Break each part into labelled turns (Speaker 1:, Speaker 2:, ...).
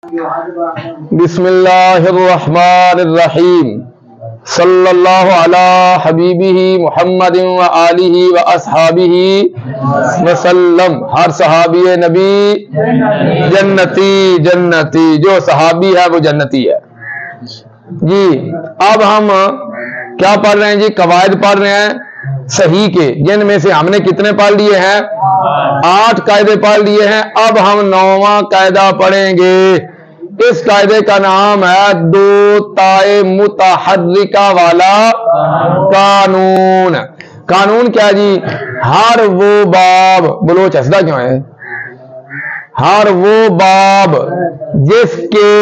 Speaker 1: بسم اللہ الرحمن الرحیم صلی اللہ علی حبیبہ محمد وآلہ واصحابہ وسلم۔ ہر صحابی نبی جنتی جنتی، جو صحابی ہے وہ جنتی ہے جی۔ اب ہم کیا پڑھ رہے ہیں جی؟ قواعد پڑھ رہے ہیں صحیح کے، جن میں سے ہم نے کتنے پڑھ لیے ہیں؟ 8 قاعدے پڑھ لیے ہیں۔ اب ہم 9واں قاعدہ پڑھیں گے۔ اس قاعدے کا نام ہے 2 تائے متحرکہ والا قانون۔ قانون کیا جی؟ ہر وہ باب، بلوچ ہسدہ کیوں ہے؟ ہر وہ باب جس کے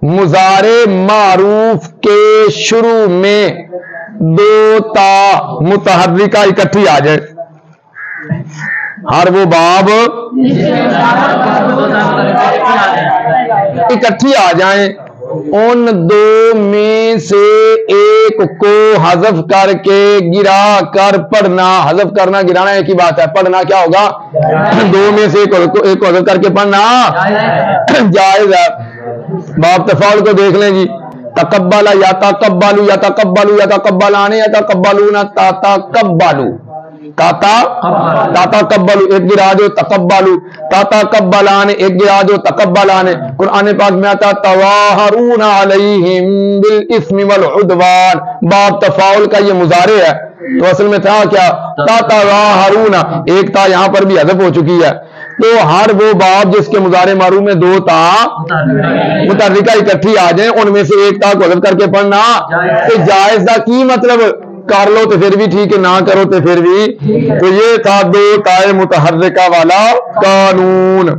Speaker 1: مضارع معروف کے شروع میں 2 تا متحرکہ اکٹھی آ جائے، ہر وہ باب اکٹھی آ جائیں، ان 2 میں سے ایک کو حذف کر کے گرا کر پڑھنا۔ حذف کرنا گرانا ایک ہی بات ہے، پڑھنا کیا ہوگا؟ 2 میں سے ایک کو حذف کر کے پڑھنا جائز ہے۔ باب تفاعل کو دیکھ لیں جی۔ تقبل یا تقبلو یا تقبلو یا تقبلان یا تقبلون تتقبلو تاتا قبلو ایک گرا جو تقبلو، تاتا قبلان ایک گرا جو تقبلان۔ قرآن پاک میں آتا تواہرون علیہم بالاسم والعدوان۔ باب تفاعل کا یہ مضارع ہے، تو اصل میں تھا کیا؟ تواہرون، ایک تا یہاں پر بھی حذف ہو چکی ہے۔ تو ہر وہ باب جس کے مضارع معروف میں 2 تا متحرکہ اکٹھی آ جائیں، ان میں سے ایک تا کو حذف کر کے پڑھنا جائز تھا۔ کی مطلب؟ کر لو تو پھر بھی ٹھیک ہے، نہ کرو تو پھر بھی۔ تو یہ تھا 2 تائے متحرکہ والا قانون۔